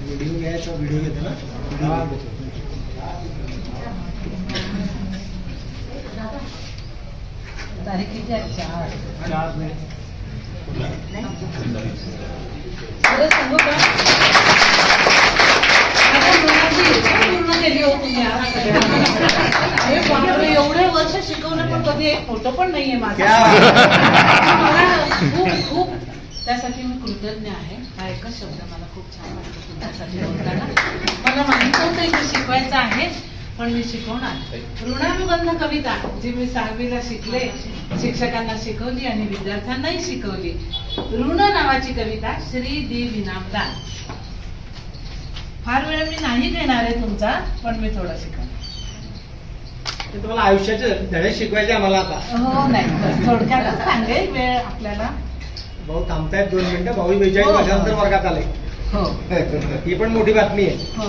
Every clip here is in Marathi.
व्हिडिओ घ्यायचा, व्हिडिओ घेते ना तारीखीच्या 4 सांगू का पूर्ण केली होती एवढे वर्ष शिकवलं पण कधी एक फोटो पण नाहीये माझा. खूप खूप त्यासाठी मी कृतज्ञ आहे. हा एकच शब्द मला खूप छान वाटतो त्यासाठी बोलताना. मला माहित होतं की शिकवायचं आहे पण मी शिकवणार. ऋणानुबंध कविता जी मी 6वीला शिकले, शिक्षकांना शिकवली आणि विद्यार्थ्यांनाही शिकवली. ऋण नावाची कविता श्री दी इनामदार. फार वेळ मी नाही घेणार आहे तुमचा, पण मी थोडा शिकवणार. तुम्हाला आयुष्याचे धडे शिकवायचे आम्हाला आता. हो नाही थोडक्यातच सांगेल, वेळ आपल्याला. भाऊ थांबतायत 2 मिनिटं. भाऊ 42 वर्षानंतर वर्गात आले. हो ही पण मोठी बातमी आहे. हो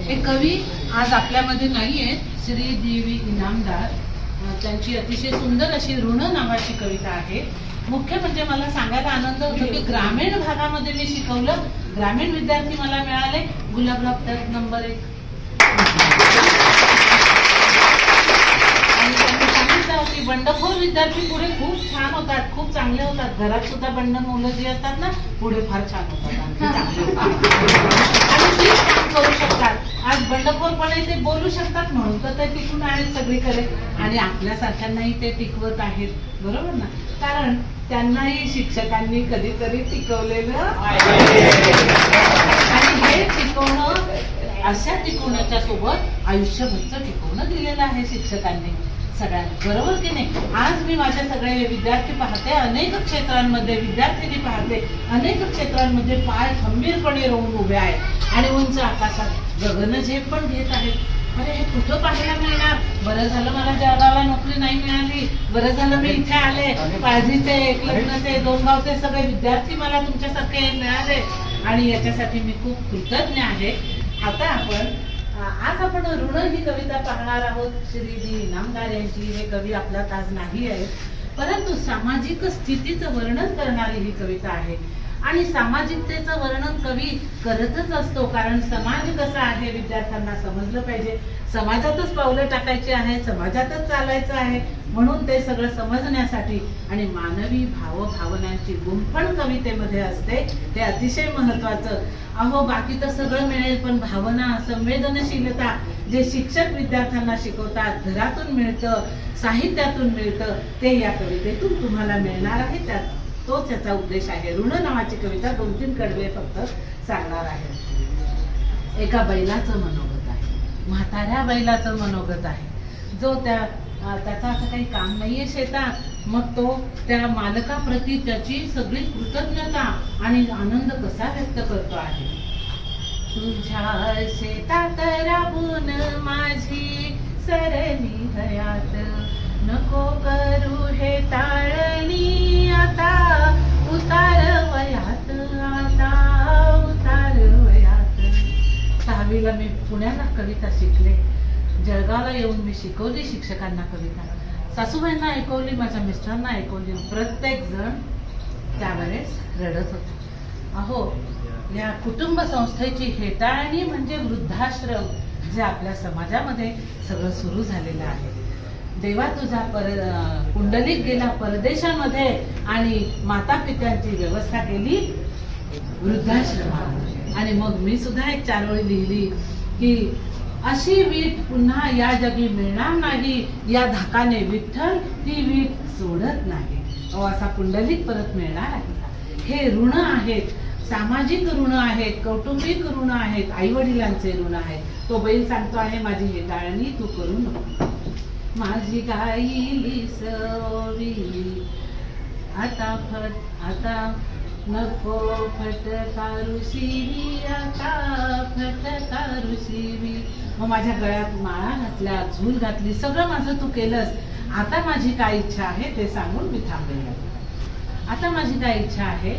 एक कवी आज आपल्यामध्ये नाहीये, श्री देवी इनामदार. त्यांची अतिशय सुंदर अशी ऋण नावाची कविता आहे. मुख्य म्हणजे मला सांगायला आनंद होतो की ग्रामीण भागामध्ये मी शिकवलं. ग्रामीण विद्यार्थी मला मिळाले. गुलाबराव त्यात नंबर 1. आणि त्यांनी सांगितलं की बंडखोर विद्यार्थी पुढे खूप छान होतात, खूप चांगले होतात. घरात सुद्धा बंड मुलं जी असतात ना पुढे फार छान होतात आणि ती काम करू शकतात. आज बंडखोरपणे ते बोलू शकतात म्हणून तर ते टिकून आहेत सगळीकडे आणि आपल्यासारख्यांनाही ते टिकवत आहेत. बरोबर ना? कारण त्यांनाही शिक्षकांनी कधीतरी टिकवलेलं आणि हे टिकवणं, अशा टिकवण्याच्या सोबत आयुष्यभरचं टिकवणं दिलेलं आहे शिक्षकांनी सगळ्यांनी. बरोबर की नाही? आज मी माझे सगळे विद्यार्थी पाहते, अनेक क्षेत्रांमध्ये विद्यार्थिनी पाहते, अनेक क्षेत्रांमध्ये पाय खंबीरपणे रोवून उभे आहेत आणि उंच आकाशात गगनझेप पण घेत आहेत. अरे हे कुठं पाहायला मिळणार? बरं झालं मला जळगावला नोकरी नाही मिळाली, बरं झालं मी इथे आले. पाळजीचे, एकलग्नचे, दोनगावचे सगळे विद्यार्थी मला तुमच्यासारखे मिळाले आणि याच्यासाठी मी खूप कृतज्ञ आहे. आता आज आपण ऋण ही कविता पाहणार आहोत. श्री दी इनामदार यांची. हे कवी आपल्यात आज नाही आहे, परंतु सामाजिक स्थितीचं वर्णन करणारी ही कविता आहे. आणि सामाजिकतेचं वर्णन कवी करतच असतो, कारण समाज कसा आहे विद्यार्थ्यांना समजलं पाहिजे. समाजातच पावलं टाकायची आहे, समाजातच चालायचं आहे. म्हणून ते सगळं समजण्यासाठी आणि मानवी भावभावनांची गुंफण कवितेमध्ये असते. ते अतिशय महत्वाचं. अहो बाकी तर सगळं मिळेल, पण भावना, संवेदनशीलता जे शिक्षक विद्यार्थ्यांना शिकवतात, घरातून मिळतं, साहित्यातून मिळतं, ते या कवितेतून तुम्हाला मिळणार आहे. त्यात तोच याचा उद्देश आहे. ऋण नावाची कविता 2-3 कडवे फक्त सांगणार आहे. एका बैलाचं मनोगत आहे, म्हाताऱ्या बैलाचं मनोगत आहे, जो त्याचा आता काही काम नाहीये शेतात. मग तो त्या मालकाप्रती त्याची सगळी कृतज्ञता आणि आनंद कसा व्यक्त करतो आहे. तुझ्या शेतात राबून माझी सरली हयात, नको करू हे टाळणी आता उतार वयात, आता उतार वयात. 6वीला मी पुण्याला कविता शिकले. जळगावला येऊन मी शिकवली शिक्षकांना कविता. सासूबाईंना ऐकवली, माझ्या मिस्टरांना ऐकवली. प्रत्येक जण त्यावेळेस रडत होता. अहो या कुटुंब संस्थेची हेटाळणी म्हणजे वृद्धाश्रम जे आपल्या समाजामध्ये सगळं सुरू झालेलं आहे. देवा तुझा पुंडलिक गेला परदेशामध्ये आणि माता पित्यांची व्यवस्था केली वृद्धाश्रमात. आणि मग मी सुद्धा एक 4 ओळी लिहिली की अशी वीट पुन्हा या जगी मिळणार नाही, या धाकाने विठ्ठल ती वीट सोडत नाही. असा पुंडलिक परत मिळणार आहे. हे ऋण आहेत, सामाजिक ऋण आहेत, कौटुंबिक ऋण आहेत, आई वडिलांचे ऋण आहेत. तो बैल सांगतो आहे माझी हेटाळणी तू करू नको. माझी गाईली सवी आता नको फटकारू शिवी, आता फटकारू शिवी. मग माझ्या गळ्यात माळा घातल्या, झूल घातली, सगळं माझं तू केलंस. आता माझी काय इच्छा आहे ते सांगून मी थांबेल. आता माझी काय इच्छा आहे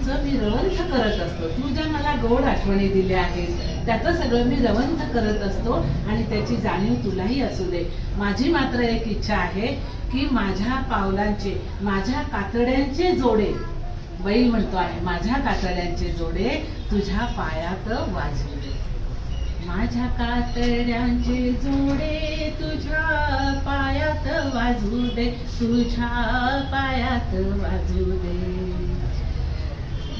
तुझं मी रवंथ करत असतो. तू ज्या मला गोड आठवणी दिल्या आहेत त्याचं सगळं मी रवंथ करत असतो आणि त्याची जाणीव तुलाही असू दे. माझी मात्र एक इच्छा आहे की माझ्या पावलांचे, माझ्या कातड्यांचे जोडे, बैल म्हणतो आहे, माझ्या कातड्यांचे जोडे तुझ्या पायात वाजू दे. माझ्या कातड्यांचे जोडे तुझ्या पायात वाजू दे, तुझ्या पायात वाजू दे.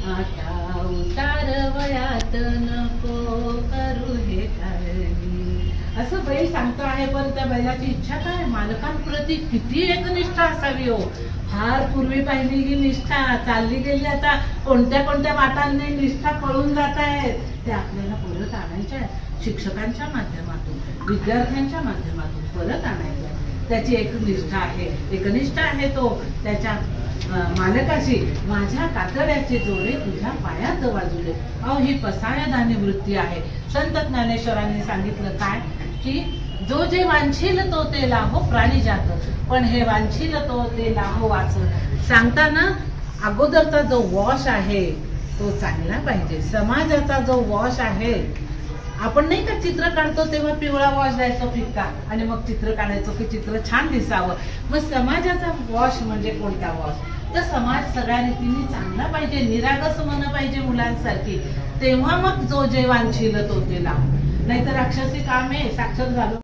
आता उतार वयात नको करू हे कारणी, असं बैल सांगतो आहे. पण त्या बैलाची इच्छा काय? मालकांप्रती किती एकनिष्ठा असावी हो. फार पूर्वी पाहिलेली निष्ठा चालली गेली, आता कोणत्या कोणत्या वाटांनी निष्ठा पळून जात आहेत ते आपल्याला परत आणायच्या आहे. शिक्षकांच्या माध्यमातून, विद्यार्थ्यांच्या माध्यमातून परत आणायचं आहे. त्याची एक निष्ठा आहे, एकनिष्ठा आहे तो त्याच्या मालकाशी. माझ्या कातड्याचे जोडे तुझ्या पायात वाजू दे. अहो, ही पसायदानी वृत्ती आहे. संत ज्ञानेश्वरांनी सांगितलं काय की जो जे वांछील तो ते लाहो प्राणी जात, पण हे वांछील तो ते लाहो वाच. सांगताना अगोदरचा जो वॉश आहे तो चांगला पाहिजे. समाजाचा जो वॉश आहे, आपण नाही का चित्र काढतो तेव्हा पिवळा वॉश द्यायचो फिक्का आणि मग चित्र काढायचो की चित्र छान दिसावं. मग समाजाचा वॉश म्हणजे कोणता वॉश? तर समाज सगळ्या रीतीने चांगला पाहिजे, निरागस मन पाहिजे मुलांसारखी. तेव्हा मग जो जे वांछील तो ते लाव, नाहीतर राक्षसी काम आहे. साक्षर झालो.